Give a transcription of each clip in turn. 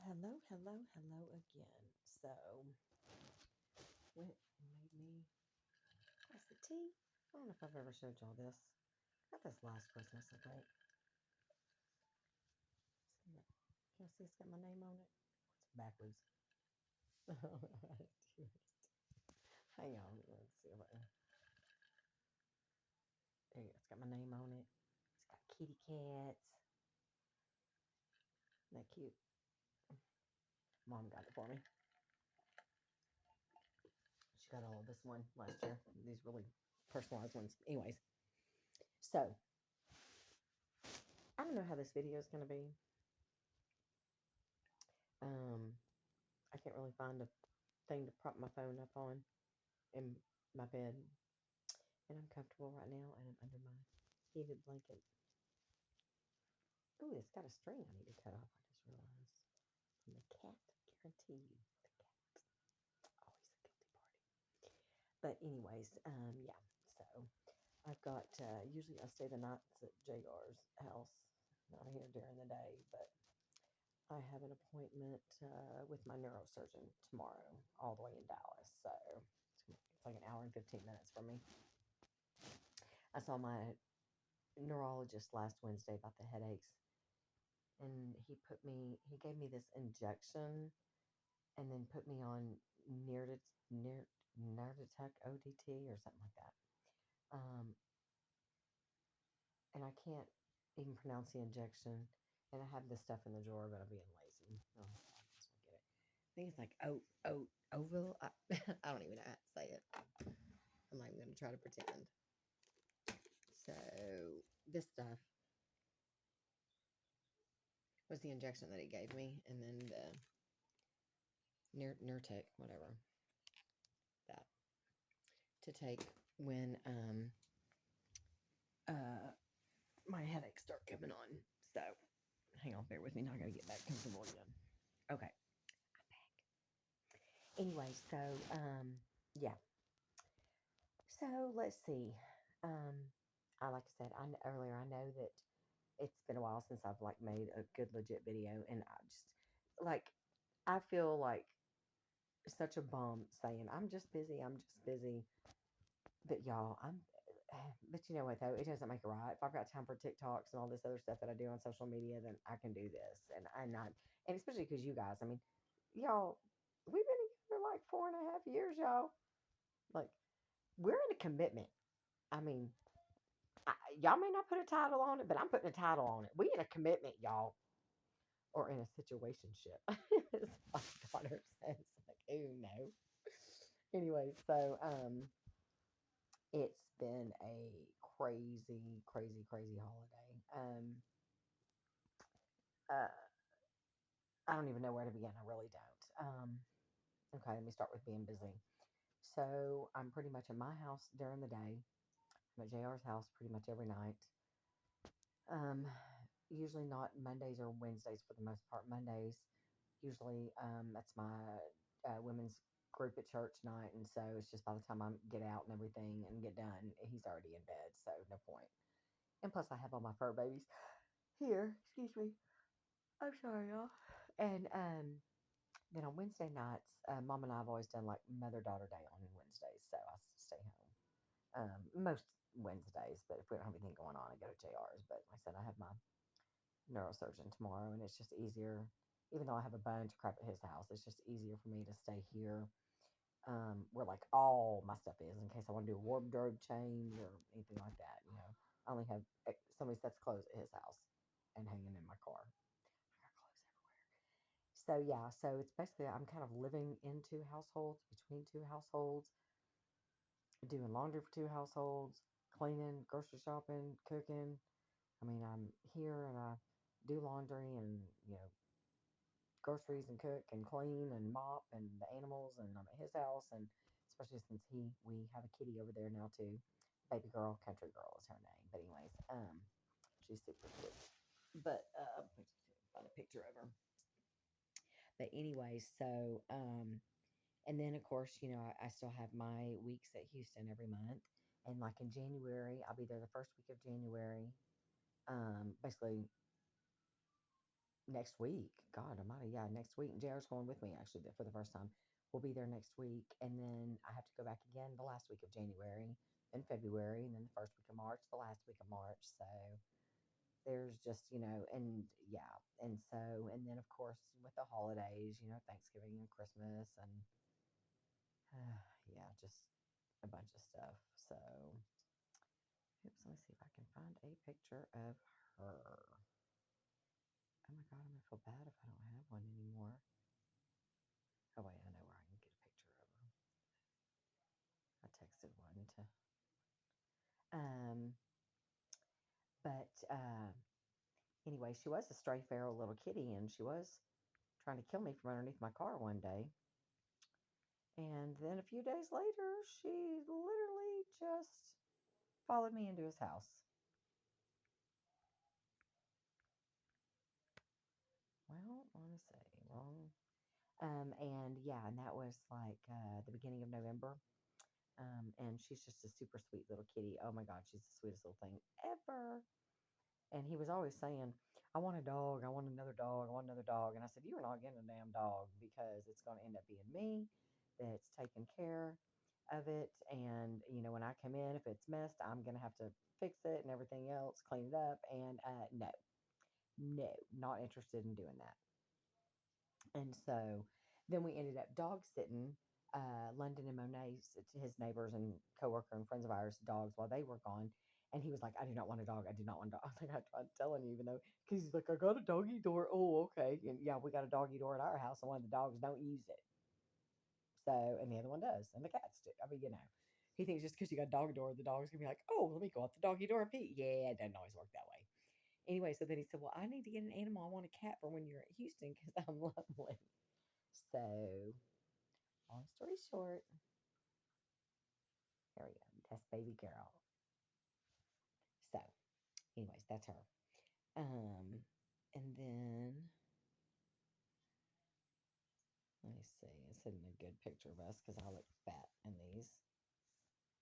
Hello again. So, went and made me a glass of tea. I don't know if I've ever showed y'all this. Got this last Christmas, I think. See that? Can you see it's got my name on it? It's backwards. I don't know how to do it. Hang on. Let's see if I can. There you go. It's got my name on it. It's got kitty cats. Isn't that cute? Mom got it for me. She got all of this one last year. These really personalized ones. Anyways, so I don't know how this video is going to be. Um, I can't really find a thing to prop my phone up on in my bed, and I'm comfortable right now, and I'm under my heated blanket. Oh, it's got a string I need to cut off. I just realized from the cat. Guarantee you, the cat. Always a guilty party. But anyways, yeah. So I've got usually I stay the nights at JR's house. Not here during the day, but I have an appointment with my neurosurgeon tomorrow, all the way in Dallas. So it's like an hour and 15 minutes from me. I saw my neurologist last Wednesday about the headaches, and he gave me this injection, and then put me on Nirtituck ODT or something like that. And I can't even pronounce the injection. And I have this stuff in the drawer, but I'm being lazy. Oh, I just won't get it. I think it's like Ovil. I don't even know how to say it. I'm not even going to try to pretend. So this stuff was the injection that he gave me, and then the Nurtec, whatever, that to take when my headaches start coming on. So hang on, bear with me. Now I gotta get back comfortable again. Okay, I'm back. Anyway, so yeah. So let's see. Um, I like I said earlier. I know that it's been a while since I've like made a good legit video, and I just like I feel like such a bum saying I'm just busy. I'm just busy. But y'all, but you know what though? It doesn't make it right. If I've got time for TikToks and all this other stuff that I do on social media, then I can do this. And I'm not, and especially because you guys, I mean, y'all, we've been together like 4.5 years, y'all. Like, we're in a commitment. I mean, y'all may not put a title on it, but I'm putting a title on it. We in a commitment, y'all, or in a situationship. As my daughter says, like, oh no. Anyway, so it's been a crazy holiday. Uh, I don't even know where to begin. I really don't. Okay, let me start with being busy. So I'm pretty much in my house during the day. I'm at JR's house pretty much every night. Um, Usually not Mondays or Wednesdays for the most part. Mondays, usually that's my women's group at church night, and so it's just by the time I get out and everything and get done, he's already in bed, so no point. And plus, I have all my fur babies here. Excuse me. I'm sorry, y'all. And then on Wednesday nights, Mom and I have always done like mother daughter day on Wednesdays, so I stay home most Wednesdays. But if we don't have anything going on, I go to JR's. But like I said, I have my neurosurgeon tomorrow, and it's just easier. Even though I have a bunch of crap at his house, it's just easier for me to stay here, where like all my stuff is, in case I want to do a wardrobe change or anything like that. I only have so many sets of clothes at his house and hanging in my car. I got clothes everywhere. So yeah, so it's basically I'm kind of living in two households, between two households, doing laundry for two households, cleaning, grocery shopping, cooking. I mean, I'm here and I do laundry and groceries and cook and clean and mop and the animals, and I'm at his house, and especially since we have a kitty over there now too. Baby girl, country girl is her name. But anyways, she's super cute. But find a picture of her. But anyways, so and then of course, I still have my weeks at Houston every month. And like in January, I'll be there the first week of January. Basically next week. God almighty, yeah, next week. And JR's going with me actually for the first time. We'll be there next week. And then I have to go back again the last week of January and February, and then the first week of March, the last week of March. So there's just, and yeah. And so, and then of course with the holidays, Thanksgiving and Christmas and yeah, just a bunch of stuff. So, oops, let me see if I can find a picture of her. Oh my God, I'm gonna feel bad if I don't have one anymore. Oh wait, I know where I can get a picture of her. I texted one to um but anyway, she was a stray feral little kitty and she was trying to kill me from underneath my car one day. And then a few days later, she literally just followed me into his house. Well, I want to say wrong. And yeah, and that was like the beginning of November. And she's just a super sweet little kitty. Oh my God, she's the sweetest little thing ever. And he was always saying, I want a dog. I want another dog. I want another dog. And I said, you're not getting a damn dog because it's going to end up being me that's taking care of it. And, when I come in, if it's messed, I'm going to have to fix it and everything else, clean it up. And no, no, not interested in doing that. And so then we ended up dog sitting London and Monet's, his neighbors and coworker and friends of ours, dogs while they were gone. And he was like, I do not want a dog. I do not want a dog. I was like, I tried telling you, even though, because he's like, I got a doggy door. Oh, okay. And yeah, we got a doggy door at our house, and one of the dogs don't use it. So, and the other one does, and the cats do. I mean, he thinks just because you got a dog door, the dog's gonna be like, oh, let me go out the doggy door and pee. Yeah, it doesn't always work that way. Anyway, so then he said, well, I need to get an animal. I want a cat for when you're at Houston because I'm lonely. So, long story short, here we go. That's baby girl. So, anyways, that's her. And then let me see. It's in a good picture of us because I look fat in these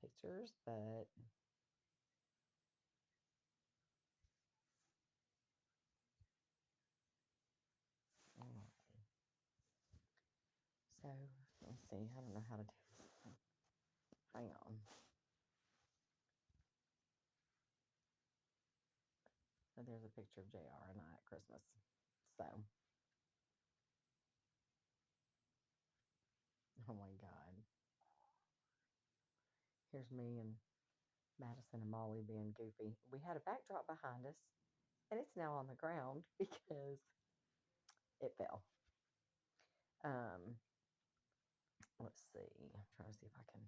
pictures, but oh, so let's see. I don't know how to do this. Hang on. So there's a picture of JR and I at Christmas. So, oh my God. Here's me and Madison and Molly being goofy. We had a backdrop behind us, and it's now on the ground because it fell. Um, let's see. I'm trying to see if I can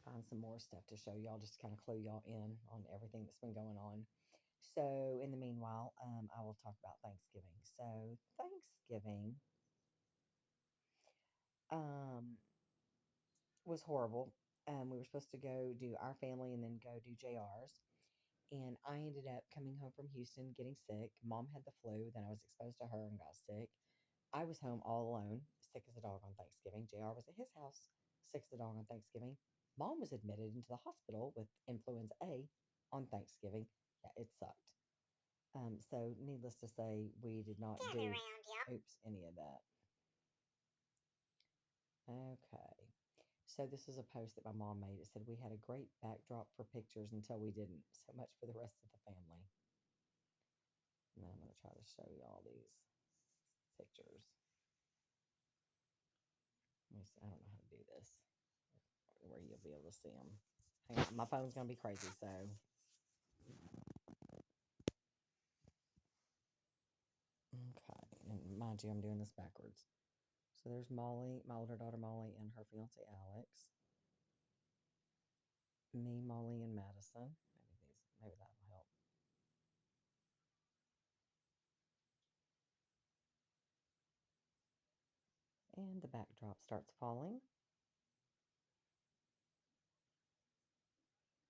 find some more stuff to show y'all, just to kind of clue y'all in on everything that's been going on. So, in the meanwhile, I will talk about Thanksgiving. So, Thanksgiving um, was horrible. We were supposed to go do our family and then go do JR's. And I ended up coming home from Houston getting sick. Mom had the flu. Then I was exposed to her and got sick. I was home all alone, sick as a dog on Thanksgiving. JR was at his house, sick as a dog on Thanksgiving. Mom was admitted into the hospital with influenza A on Thanksgiving. Yeah, it sucked. So needless to say, we did not do oops any of that. Okay. So this is a post that my mom made. It said we had a great backdrop for pictures until we didn't. So much for the rest of the family. And I'm going to try to show you all these pictures. Let me see. I don't know how to do this where you'll be able to see them. Hang on, my phone's going to be crazy. So, okay. And mind you, I'm doing this backwards. So there's Molly, my older daughter Molly, and her fiance Alex. Me, Molly, and Madison. Maybe that'll help. And the backdrop starts falling.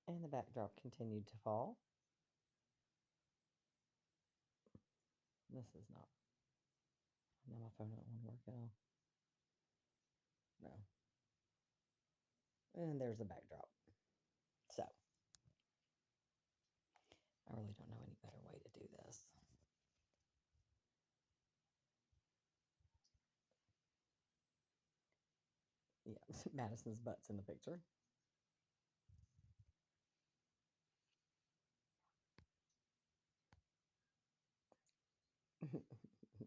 And the backdrop continued to fall. This is not. Now my phone don't want to work at all. No. And there's the backdrop. So, I really don't know any better way to do this. Yeah, Madison's butt's in the picture.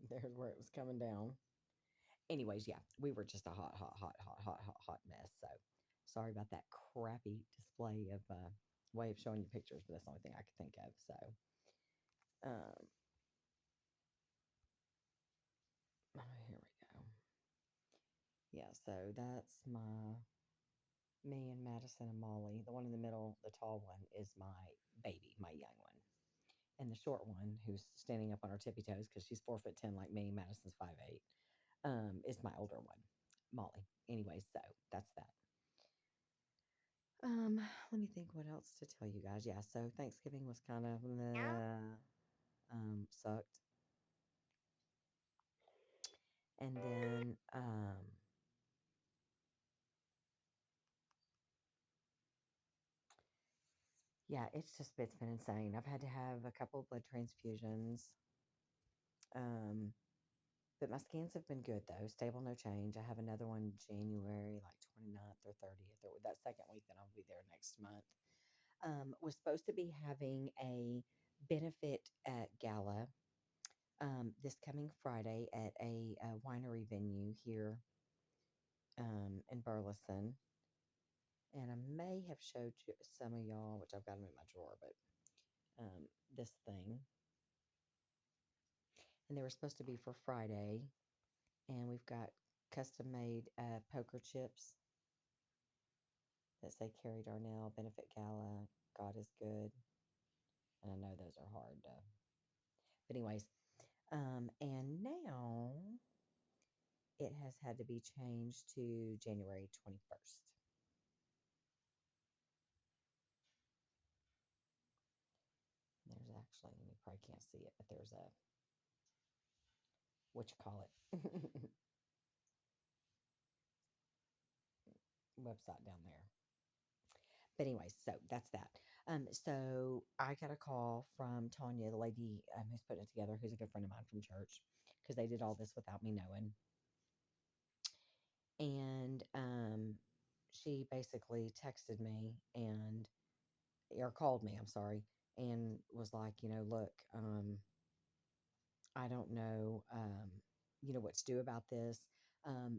There's where it was coming down. Anyways, yeah, we were just a hot mess. So sorry about that crappy display of way of showing you pictures, but that's the only thing I could think of. So um, here we go. Yeah, so that's me and Madison and Molly. The one in the middle, the tall one, is my baby, my young one. And the short one, who's standing up on her tippy toes because she's 4'10" like me, Madison's 5'8", is my older one, Molly. Anyway, so that's that. Let me think what else to tell you guys. Yeah, so Thanksgiving was kind of sucked. And then yeah, it's been insane. I've had to have a couple of blood transfusions. Um but my scans have been good though. Stable, no change. I have another one January like 29th or 30th or that second week, then I'll be there next month. Was supposed to be having a benefit gala this coming Friday at a winery venue here in Burleson. And I may have showed you some of y'all, which I've got them in my drawer, but this thing. And they were supposed to be for Friday. And we've got custom made poker chips that say Carrie Darnell, Benefit Gala, God is Good. And I know those are hard to. But, anyways, and now it has had to be changed to January 21st. There's actually, you probably can't see it, but there's a, what you call it, website down there. But anyways, so that's that. So I got a call from Tanya, the lady who's putting it together, who's a good friend of mine from church, because they did all this without me knowing. And she basically texted me and or called me, I'm sorry, and was like, look, I don't know, what to do about this.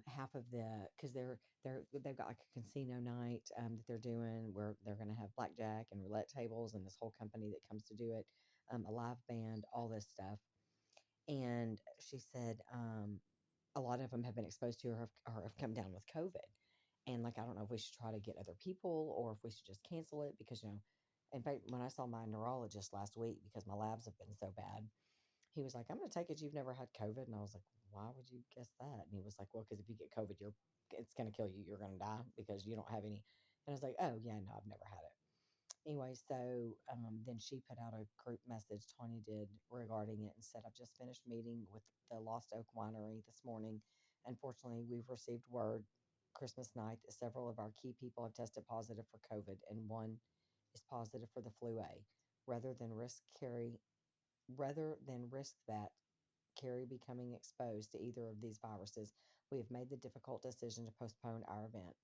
Half of because they've got like a casino night that they're doing where they're going to have blackjack and roulette tables and this whole company that comes to do it, a live band, all this stuff. And she said a lot of them have been exposed to or have come down with COVID. And like, I don't know if we should try to get other people or if we should just cancel it because, in fact, when I saw my neurologist last week, because my labs have been so bad, he was like, I'm going to take it you've never had COVID. And I was like, why would you guess that? And he was like, well, because if you get COVID, it's going to kill you. You're going to die because you don't have any. And I was like, oh, yeah, no, I've never had it. Anyway, so then she put out a group message, Tanya did, regarding it and said, I've just finished meeting with the Lost Oak Winery this morning. Unfortunately, we've received word Christmas night that several of our key people have tested positive for COVID and one is positive for the flu A. Rather than risk carry, rather than risk that Carrie becoming exposed to either of these viruses, we have made the difficult decision to postpone our event.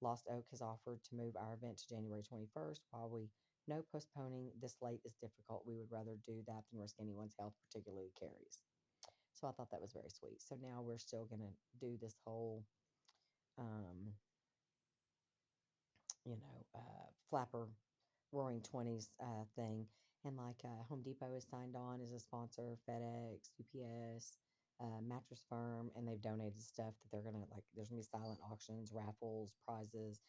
Lost Oak has offered to move our event to January 21st. While we know postponing this late is difficult, we would rather do that than risk anyone's health, particularly Carrie's. So I thought that was very sweet. So now we're still going to do this whole, um, flapper Roaring Twenties thing, and like Home Depot is signed on as a sponsor, FedEx, UPS, Mattress Firm, and they've donated stuff that they're gonna like. There's gonna be silent auctions, raffles, prizes,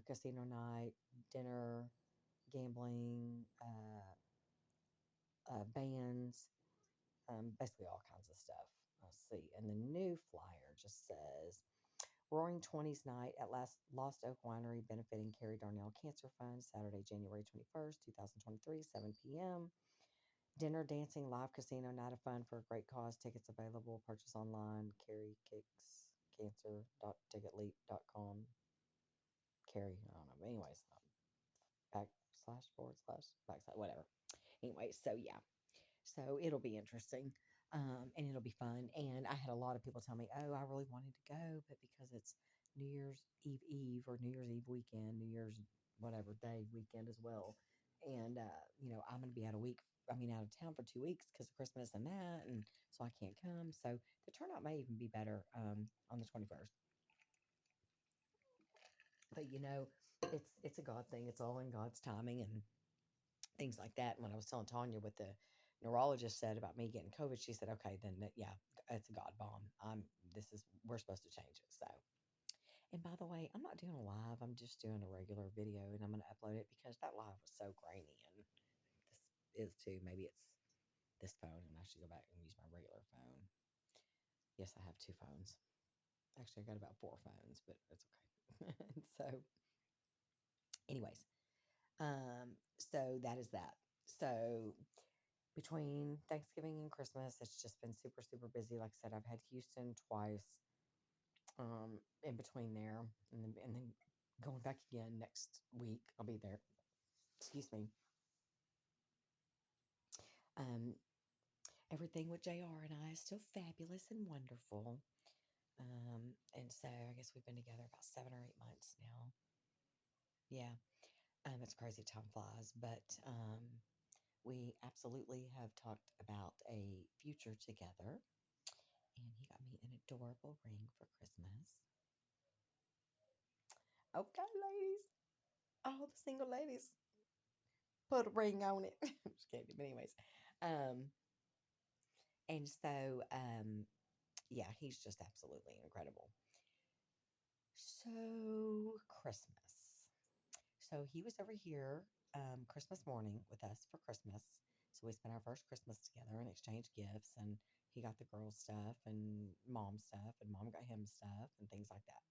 casino night, dinner, gambling, bands, basically all kinds of stuff. Let's see, and the new flyer just says Roaring Twenties Night at Lost Oak Winery benefiting Carrie Darnell Cancer Fund, Saturday, January 21st, 2023, 7 p.m. Dinner, dancing, live casino, night of fun for a great cause. Tickets available. Purchase online. Carrie Kicks Cancer.ticketleap.com. Carrie, I don't know. Anyways, backslash forward slash backslash whatever. Anyway, so yeah. So it'll be interesting. And it'll be fun. And I had a lot of people tell me, oh, I really wanted to go, but because it's New Year's Eve Eve or New Year's Eve weekend, New Year's whatever day weekend as well. And I'm going to be out a week. I mean, out of town for 2 weeks because of Christmas and that, and so I can't come. So the turnout may even be better on the 21st. But it's a God thing. It's all in God's timing and things like that. And when I was telling Tanya what the neurologist said about me getting COVID, she said, "Okay, then yeah, it's a God bomb. We're supposed to change it." So, and by the way, I'm not doing a live. I'm just doing a regular video, and I'm going to upload it because that live was so grainy, and this is too. Maybe it's this phone, and I should go back and use my regular phone. Yes, I have two phones. Actually, I got about four phones, but it's okay. So, anyways, so that is that. So between Thanksgiving and Christmas, it's just been super, super busy. Like I said, I've had Houston twice, in between there, and then going back again next week. I'll be there. Excuse me. Um, Everything with JR and I is still fabulous and wonderful. And so I guess we've been together about 7 or 8 months now. Yeah. It's crazy. Time flies, but we absolutely have talked about a future together. And he got me an adorable ring for Christmas. Okay, ladies, all the single ladies, put a ring on it. Just kidding. But anyways, um, and so yeah, he's just absolutely incredible. So Christmas. So he was over here Christmas morning with us for Christmas. So we spent our first Christmas together and exchanged gifts, and he got the girls stuff and mom stuff, and mom got him stuff and things like that.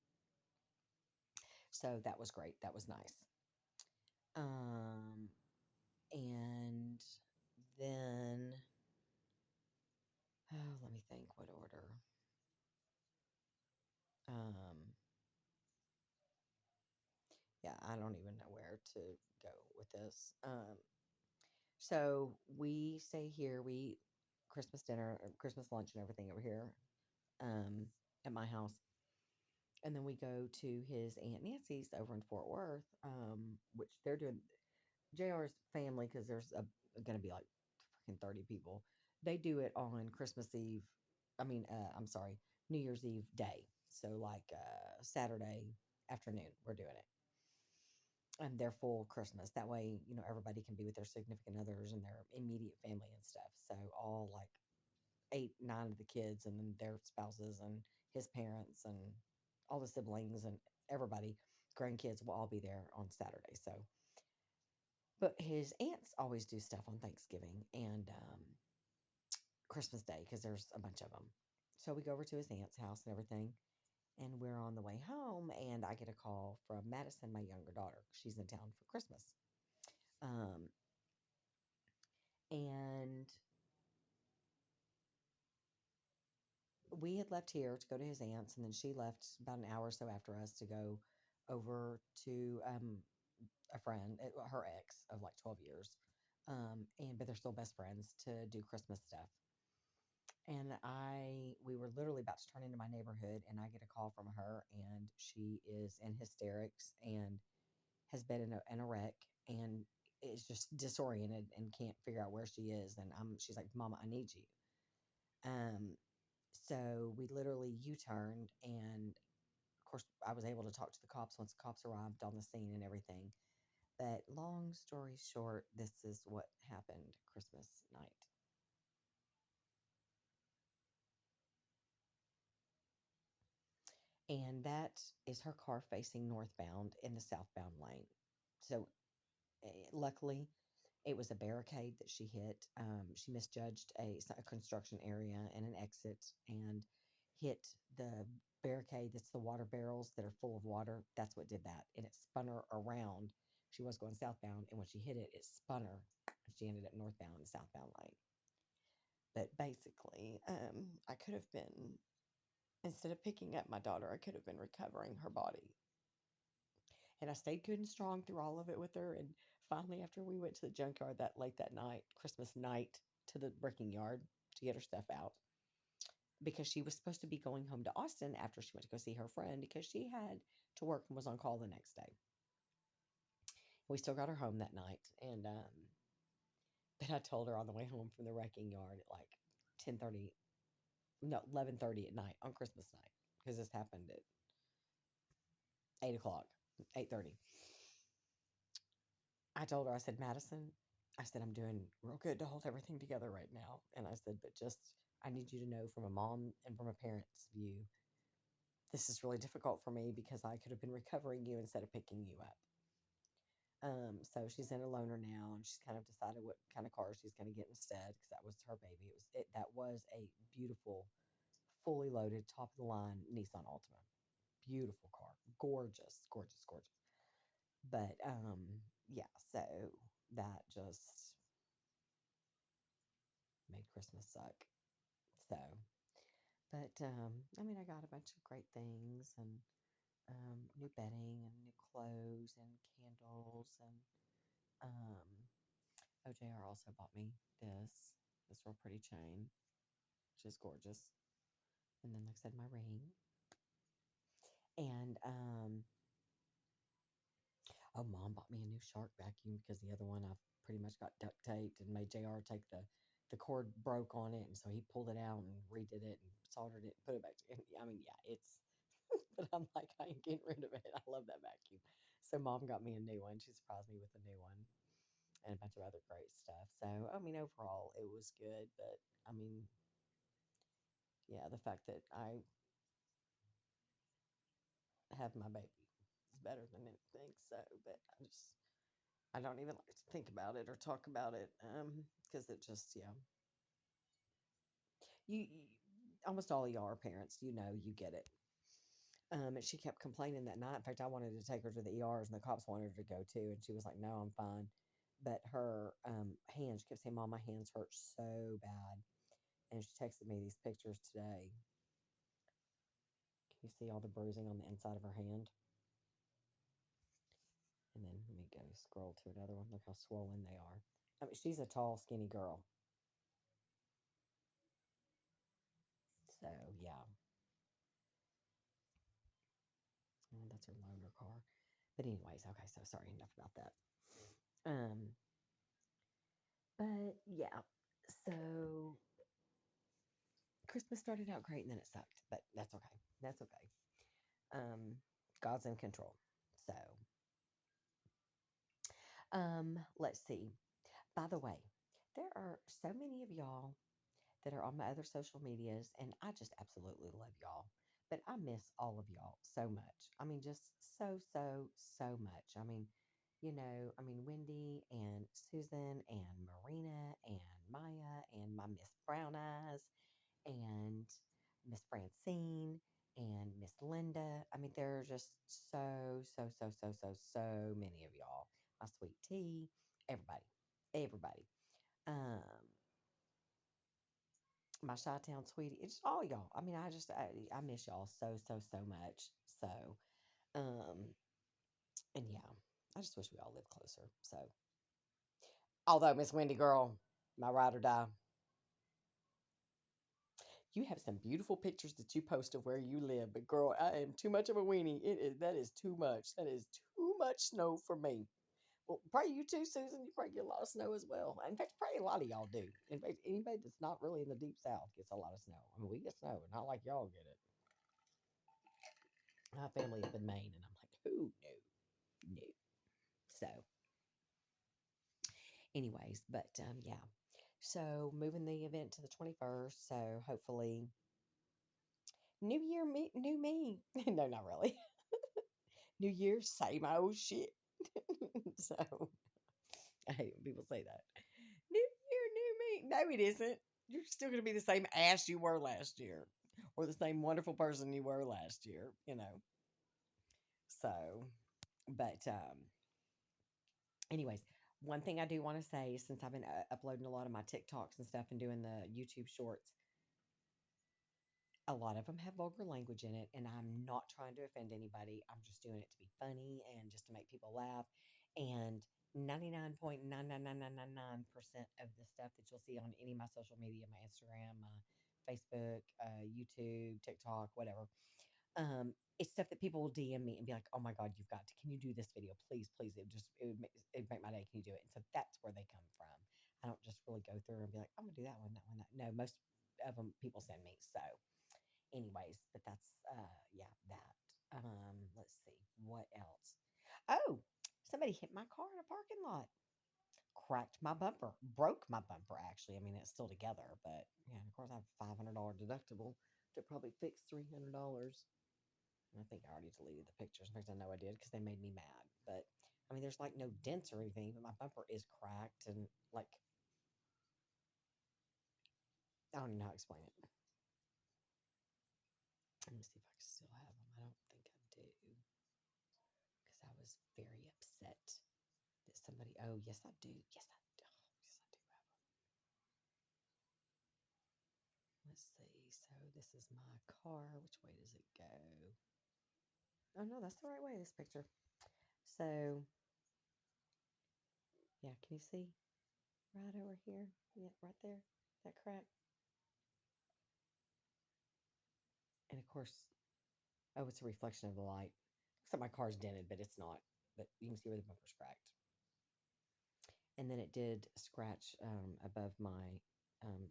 So that was great. That was nice. Um, and then, oh, let me think what order. Um, yeah, I don't even know where to go with this. So we stay here. We eat Christmas dinner, Christmas lunch, and everything over here um, at my house. And then we go to his Aunt Nancy's over in Fort Worth, which they're doing JR's family because there's going to be like freaking 30 people. They do it on Christmas Eve. I'm sorry, New Year's Eve day. So like Saturday afternoon, we're doing it. And their full Christmas. That way, everybody can be with their significant others and their immediate family and stuff. So all like eight, nine of the kids and then their spouses and his parents and all the siblings and everybody, grandkids will all be there on Saturday. So, but his aunts always do stuff on Thanksgiving and Christmas Day because there's a bunch of them. So we go over to his aunt's house and everything. And we're on the way home, and I get a call from Madison, my younger daughter. She's in town for Christmas. Um, and we had left here to go to his aunt's, and then she left about an hour or so after us to go over to a friend, her ex of like 12 years. But they're still best friends to do Christmas stuff. And we were literally about to turn into my neighborhood, and I get a call from her, and she is in hysterics and has been in a wreck and is just disoriented and can't figure out where she is. And she's like, "Mama, I need you." Um, so we literally U-turned, and of course, I was able to talk to the cops once the cops arrived on the scene and everything. But long story short, this is what happened Christmas night. And that is her car facing northbound in the southbound lane. So luckily, it was a barricade that she hit. She misjudged a construction area and an exit and hit the barricade that's the water barrels that are full of water. That's what did that. And it spun her around. She was going southbound, and when she hit it, it spun her. And she ended up northbound and southbound lane. But basically, I could have been, instead of picking up my daughter, I could have been recovering her body. And I stayed good and strong through all of it with her. And finally, after we went to the junkyard that late that night, Christmas night, to the bricking yard to get her stuff out, because she was supposed to be going home to Austin after she went to go see her friend because she had to work and was on call the next day. We still got her home that night, and but I told her on the way home from the wrecking yard at like 10:30, no, 11:30 at night on Christmas night, because this happened at 8 o'clock, 8:30. I told her, I said, Madison, I said, I'm doing real good to hold everything together right now. And I said, but just, I need you to know from a mom and from a parent's view, this is really difficult for me because I could have been recovering you instead of picking you up. So she's in a loaner now, and she's kind of decided what kind of car she's going to get instead, because that was her baby. That was a beautiful, fully loaded, top of the line Nissan Altima. Beautiful car, gorgeous, gorgeous, gorgeous. But yeah, so that just made Christmas suck. So, but I mean, I got a bunch of great things, and new bedding and new clothes and candles, and um, OJR also bought me this real pretty chain, which is gorgeous. And then, like I said, my ring, and oh, mom bought me a new shark vacuum because the other one I've pretty much got duct taped, and made JR take the cord broke on it, and so he pulled it out and redid it and soldered it and put it back. I mean, yeah, it's. But I'm like, I ain't getting rid of it. I love that vacuum. So mom got me a new one. She surprised me with a new one and a bunch of other great stuff. So I mean, overall, it was good. But I mean, yeah, the fact that I have my baby is better than anything. So, but I don't even like to think about it or talk about it, because it just, yeah, you almost all of y'all are parents, you get it. And she kept complaining that night. In fact, I wanted to take her to the ERs, and the cops wanted her to go too, and she was like, "No, I'm fine." But her hands, she kept saying, "Mom, my hands hurt so bad." And she texted me these pictures today. Can you see all the bruising on the inside of her hand? And then let me go scroll to another one. Look how swollen they are. I mean, she's a tall, skinny girl. So yeah, and that's her loaner car. But anyways, okay. So sorry, enough about that. Um, but yeah. So Christmas started out great, and then it sucked, but that's okay. That's okay. Um, God's in control. So, let's see. By the way, there are so many of y'all that are on my other social medias, and I just absolutely love y'all. But I miss all of y'all so much. I mean, just so, so, so much. I mean, Wendy and Susan and Marina and Maya and my Miss Brown Eyes and Miss Francine and Miss Linda. I mean, there are just so, so, so, so, so, so many of y'all. My sweet tea, everybody, everybody. Um, my Chi-Town sweetie, it's all y'all. I mean, I miss y'all so, so, so much. So, um, and yeah, I just wish we all lived closer. So, although Miss Wendy girl, my ride or die, you have some beautiful pictures that you post of where you live, but girl, I am too much of a weenie. That is too much. That is too much snow for me. Well, probably you too, Susan. You probably get a lot of snow as well. In fact, probably a lot of y'all do. In fact, anybody that's not really in the deep south gets a lot of snow. I mean, we get snow, not like y'all get it. My family up in Maine, and I'm like, who knew? Knew. So, anyways, but yeah. So moving the event to the 21st. So hopefully, New Year, me, new me. No, not really. New Year, same old shit. So I hate when people say that. New Year, new me. No, it isn't. You're still going to be the same ass you were last year, or the same wonderful person you were last year. So, but, anyways, one thing I do want to say, since I've been uploading a lot of my TikToks and stuff and doing the YouTube shorts, a lot of them have vulgar language in it, and I'm not trying to offend anybody. I'm just doing it to be funny and just to make people laugh. And 99.99999% of the stuff that you'll see on any of my social media, my Instagram, my Facebook, YouTube, TikTok, whatever. It's stuff that people will DM me and be like, "Oh my god, you've got to! Can you do this video, please, please?" It would make my day. Can you do it? And so that's where they come from. I don't just really go through and be like, "I'm gonna do that one, that one, that." No, most of them people send me. So, anyways, but that's yeah, that. Let's see what else. Oh, somebody hit my car in a parking lot, cracked my bumper, broke my bumper. Actually, I mean it's still together, but yeah, of course I have $500 deductible to probably fix $300. I think I already deleted the pictures. In fact, I know I did because they made me mad. But I mean, there's like no dents or anything, but my bumper is cracked and like I don't even know how to explain it. Let me see if I can still have them. I don't think I do because I was very upset that somebody. Oh, yes, I do. Yes, I do. Oh, yes, I do have them. Let's see. So this is my car. Which way does it go? Oh no, that's the right way. This picture. So yeah, can you see right over here? Yeah, right there. That crack. And of course, oh, it's a reflection of the light. Looks like my car's dented, but it's not. But you can see where the bumper's cracked. And then it did scratch above my um,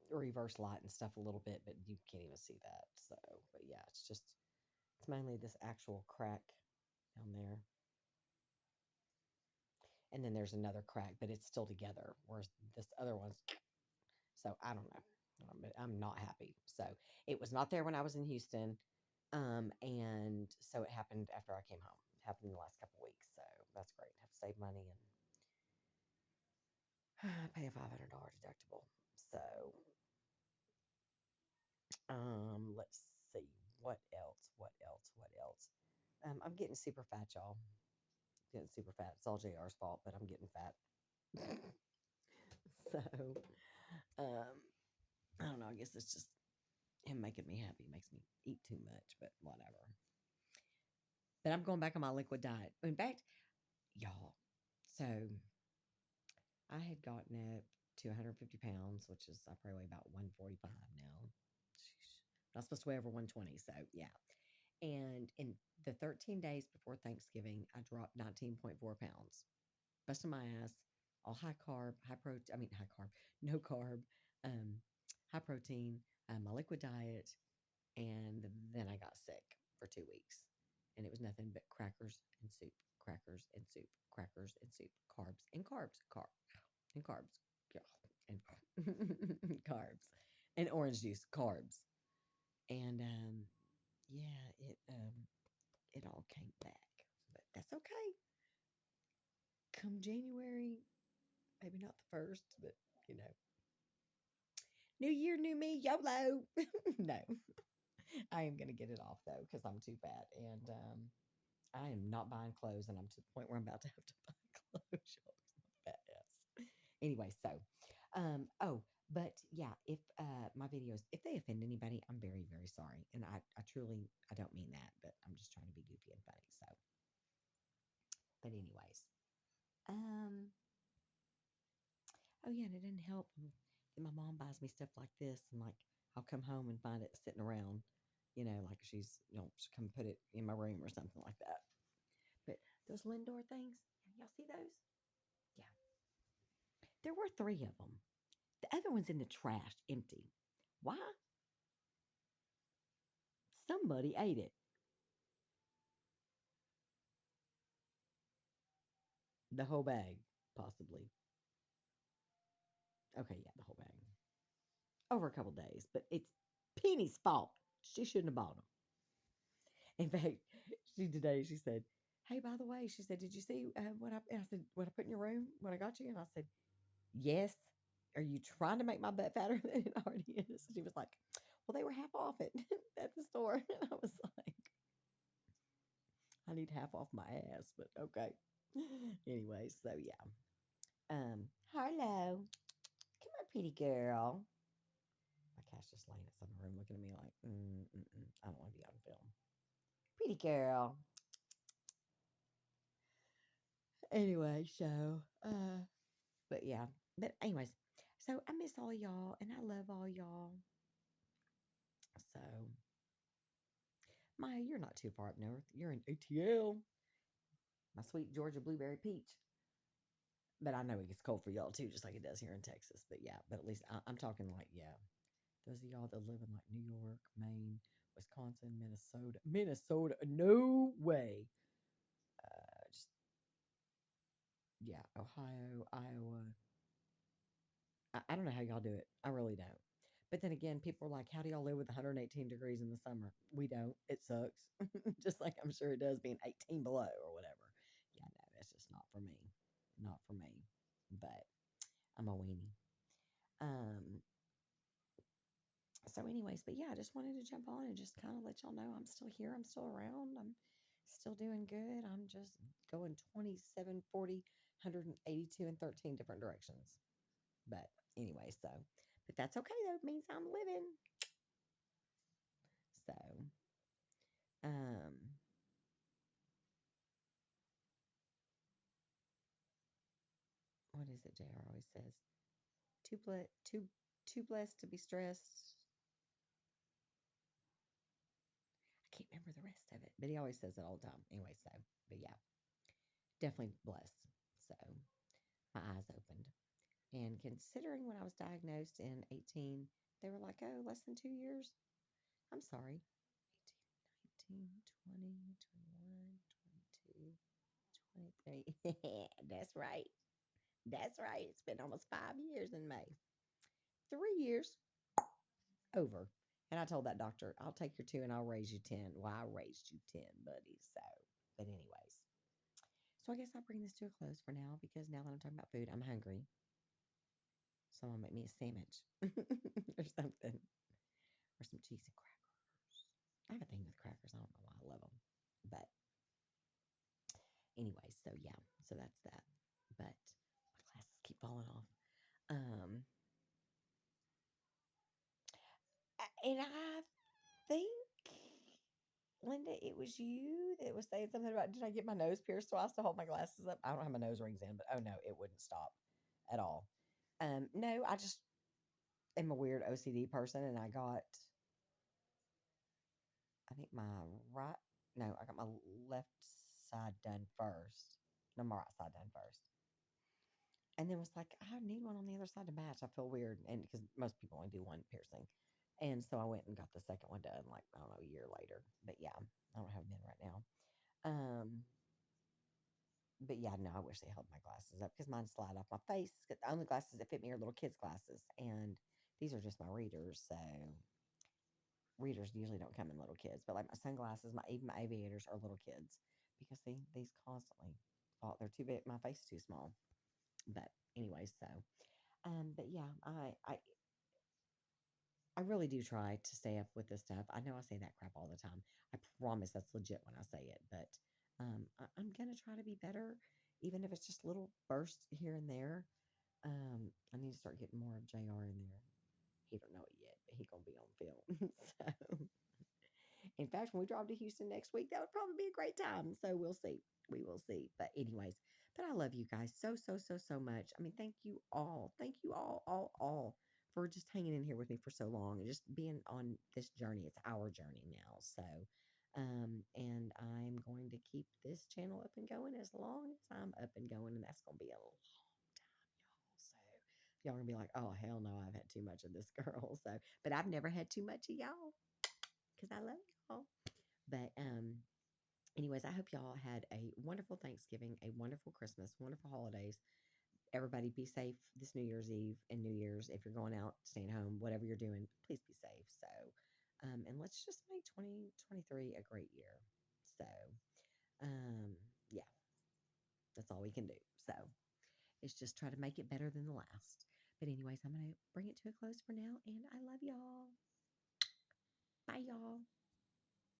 reverse light and stuff a little bit, but you can't even see that. So, but yeah, it's mainly this actual crack down there. And then there's another crack, but it's still together, whereas this other one's. So I don't know. But I'm not happy. So it was not there when I was in Houston. And so it happened after I came home. It happened in the last couple weeks. So that's great. I have to save money and pay a $500 deductible. So let's see. What else? What else? What else? I'm getting super fat, y'all. Getting super fat. It's all JR's fault, but I'm getting fat. So um, I don't know. I guess it's just him making me happy. Makes me eat too much, but whatever. But I'm going back on my liquid diet. In fact, y'all, so I had gotten up to 150 pounds, which is I probably weigh about 145 now. Sheesh. I'm not supposed to weigh over 120, so yeah. And in the 13 days before Thanksgiving, I dropped 19.4 pounds. Busting my ass, all high carb, high protein, I mean, high carb, no carb, um, high protein, my liquid diet, and then I got sick for 2 weeks. And it was nothing but crackers and soup, crackers and soup, crackers and soup, carbs and carbs, and carbs, and carbs, and orange juice, carbs. And yeah, it all came back. But that's okay. Come January, maybe not the first, but you know, new year, new me, YOLO. No, I am gonna get it off though because I'm too fat, and I am not buying clothes, and I'm to the point where I'm about to have to buy clothes. Y'all, 'cause I'm a fat ass. Anyway, so oh, but yeah, if my videos, if they offend anybody, I'm very, very sorry, and I truly, I don't mean that, but I'm just trying to be goofy and funny. So, but anyways, um, oh yeah, and it didn't help. Then my mom buys me stuff like this, and like I'll come home and find it sitting around, like she's come put it in my room or something like that. But those Lindor things, y'all see those? Yeah, there were three of them. The other one's in the trash, empty. Why? Somebody ate it. The whole bag, possibly. Okay, yeah, the whole bag. Over a couple days, but it's Penny's fault. She shouldn't have bought them. In fact, she said, "Hey, by the way," she said, "Did you see what I?" And I said, "What I put in your room when I got you?" And I said, "Yes." Are you trying to make my butt fatter than it already is? She was like, "Well, they were half off it at the store," and I was like, "I need half off my ass," but okay. Anyway, so yeah. Hello, come on, pretty girl. My cat's just laying outside my room, looking at me like, I don't want to be on film. Pretty girl. Anyway, so but yeah. But anyways, So I miss all y'all and I love all y'all. So, Maya, you're not too far up north. You're in ATL, my sweet Georgia blueberry peach. But I know it gets cold for y'all too, just like it does here in Texas. But yeah, but at least I'm talking like, yeah, those of y'all that live in like New York, Maine, Wisconsin, Minnesota, no way. Just, yeah, Ohio, Iowa. I don't know how y'all do it. I really don't. But then again, people are like, how do y'all live with 118 degrees in the summer? We don't. It sucks. Just like I'm sure it does being 18 below or whatever. Yeah, no, that's just not for me. Not for me. But I'm a weenie. Um, so anyways, but yeah, I just wanted to jump on and just kind of let y'all know I'm still here. I'm still around. I'm still doing good. I'm just going 27, 40, 182 and 13 different directions. But anyway, so, but that's okay though. It means I'm living. So, um, what is it? JR always says, too blessed to be stressed. I can't remember the rest of it, but he always says it all the time. Anyway, so, but yeah, definitely blessed. So, my eyes opened. And considering when I was diagnosed in 18, they were like, oh, less than 2 years. I'm sorry. 18, 19, 20, 21, 22, 23. That's right. That's right. It's been almost 5 years in May. 3 years over. And I told that doctor, I'll take your two and I'll raise you 10. Well, I raised you 10, buddy. So, but anyways. So I guess I'll bring this to a close for now because now that I'm talking about food, I'm hungry. So I'll make me a sandwich or something. Or some cheese and crackers. I have a thing with crackers. I don't know why I love them. But anyway, so yeah. So that's that. But my glasses keep falling off. Um, and I think, Linda, it was you that was saying something about, did I get my nose pierced twice to hold my glasses up? I don't have my nose rings in, but oh no, it wouldn't stop at all. No, I just am a weird OCD person, and I got, I think my right, no, I got my left side done first. No, my right side done first. And then was like, I need one on the other side to match. I feel weird. And because most people only do one piercing. And so I went and got the second one done, like, I don't know, a year later. But yeah, I don't have them in right now. Um, but yeah, no, I wish they held my glasses up because mine slide off my face. The only glasses that fit me are little kids' glasses. And these are just my readers. So readers usually don't come in little kids. But like my sunglasses, even my aviators are little kids because these constantly fall. They're too big. My face is too small. But anyway, so but yeah, I really do try to stay up with this stuff. I know I say that crap all the time. I promise that's legit when I say it, but I'm gonna try to be better, even if it's just little bursts here and there. I need to start getting more of JR in there. He don't know it yet, but he gonna be on film. So in fact, when we drive to Houston next week, that would probably be a great time. So we'll see. We will see. But anyways, but I love you guys so, so, so, so much. I mean, thank you all. Thank you all for just hanging in here with me for so long and just being on this journey. It's our journey now. So and I'm going to keep this channel up and going as long as I'm up and going, and that's gonna be a long time, y'all. So y'all are gonna be like, oh hell no, I've had too much of this girl. So, but I've never had too much of y'all because I love y'all. But anyways, I hope y'all had a wonderful Thanksgiving, a wonderful Christmas, wonderful holidays. Everybody be safe this New Year's Eve and New Year's. If you're going out, staying home, whatever you're doing, please be safe. So, and let's just make 2023 a great year. So, yeah, that's all we can do. So, it's just try to make it better than the last. But anyways, I'm going to bring it to a close for now, and I love y'all. Bye, y'all.